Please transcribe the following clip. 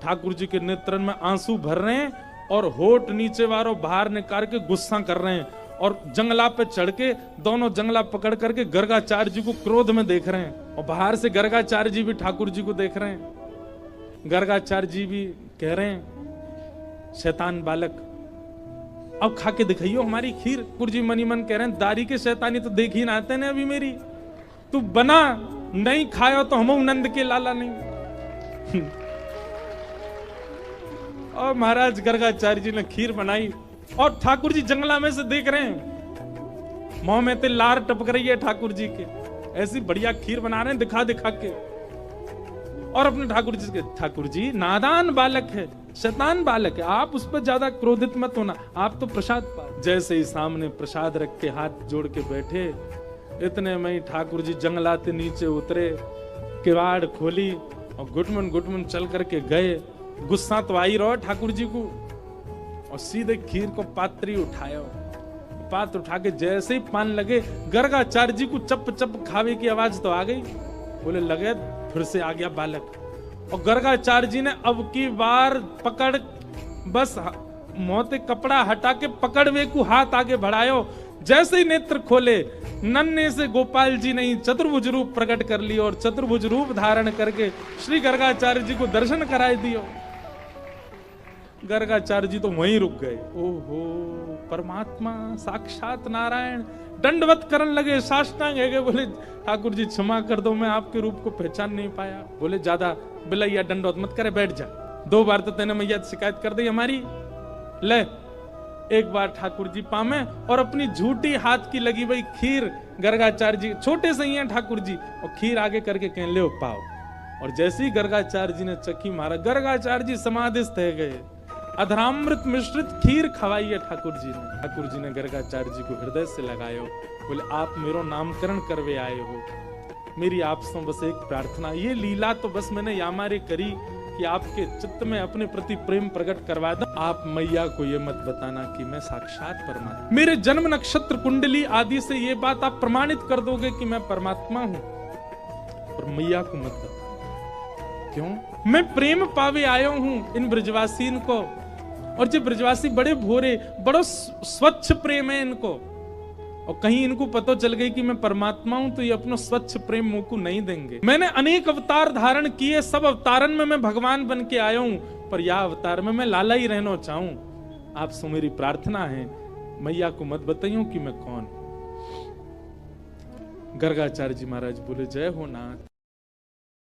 ठाकुर जी के नेत्रन में आंसू भर रहे हैं और होठ नीचे वालों बाहर निकाल के गुस्सा कर रहे हैं और जंगला पे चढ़ के दोनों जंगला पकड़ करके गर्गाचार्य जी को क्रोध में देख रहे हैं और बाहर से गर्गाचार्य जी भी ठाकुर जी को देख रहे हैं। गर्गाचार्य जी भी कह रहे हैं शैतान बालक अब खा के दिखाइयो हमारी खीर। ठाकुर जी मनी मन कह रहे हैं दारी के शैतानी तो देख ही ना आते ने अभी मेरी, तू बना नहीं खायो तो हम नंद के लाला नहीं। और महाराज गर्गाचार्य जी ने खीर बनाई और ठाकुर जी जंगला में से देख रहे हैं, मुंह में ते लार टपक रही है ठाकुर जी के, ऐसी बढ़िया खीर बना रहे हैं दिखा दिखा के। और अपने ठाकुर जी के, ठाकुर जी नादान बालक है, शैतान बालक है, आप उस पर ज्यादा क्रोधित मत होना, आप तो प्रसाद पाओ। जैसे ही सामने प्रसाद रख के हाथ जोड़ के बैठे, इतने में ही ठाकुर जी जंगलाते नीचे उतरे, किवाड़ खोली और गुटमन चल करके गए। गुस्सा तो आई रहो ठाकुर जी को और सीधे खीर को पात्री उठाया, पात्र उठा के जैसे ही पान लगे गर्गाचार्य जी को चप चप खावे की आवाज तो आ गई। बोले लगे फिर से आ गया बालक। और गर्गाचार्य जी ने अब की बार पकड़ बस मोते कपड़ा हटा के पकड़वे को हाथ आगे बढ़ायो। जैसे ही नेत्र खोले नन्हे से गोपाल जी ने चतुर्भुज रूप प्रकट कर लिया और चतुर्भुज रूप धारण करके श्री गर्गाचार्य जी को दर्शन कराए दियो। गर्गाचार्य जी तो वहीं रुक गए। ओहो परमात्मा साक्षात नारायण दंडवत करने लगे, साष्टांग है गए। बोले ठाकुर जी क्षमा कर दो, मैं आपके रूप को पहचान नहीं पाया। बोले ज्यादा बिलैया दंडवत मत करे, बैठ जा, 2 बार तो तेने मैया शिकायत कर दी हमारी, ले एक बार ठाकुर जी पामे। और अपनी झूठी हाथ की लगी हुई खीर गर्गाचार्य जी छोटे से ही हैं ठाकुर जी, और खीर आगे करके कह ले पाओ। और जैसे ही गर्गाचार्य जी ने चक्की मारा, गर्गाचार्य जी समाधिस्थ है गए। अधरामृत मिश्रित खीर खवाई है ठाकुर जी ने। ठाकुर जी ने गर्गाचार्य जी को हृदय से लगायो। बोले आप मेरो नामकरण करवे आए हो, मेरी आपसे बस एक प्रार्थना, ये लीला तो बस मैंने यामारे करी कि आपके चित्त में अपने प्रति प्रेम प्रकट करवा दो। आप मैया को ये मत बताना कि मैं साक्षात परमात्मा, मेरे जन्म नक्षत्र कुंडली आदि से ये बात आप प्रमाणित कर दोगे कि मैं परमात्मा हूं, और मैया को मत बताना। क्यों? मैं प्रेम पावे आयो हूं इन ब्रजवासीन को, और जो ब्रजवासी बड़े भोरे, बड़ा स्वच्छ प्रेम है इनको, और कहीं इनको पता चल गई कि मैं परमात्मा हूं तो ये अपना स्वच्छ प्रेम मुंह को नहीं देंगे। मैंने अनेक अवतार धारण किए, सब अवतारन में मैं भगवान बन के आया हूं, पर यह अवतार में मैं लाला ही रहना चाहूं। आपसे मेरी प्रार्थना है मैया को मत बताइयो कि मैं कौन। गर्गाचार्य जी महाराज बोले जय हो नाथ।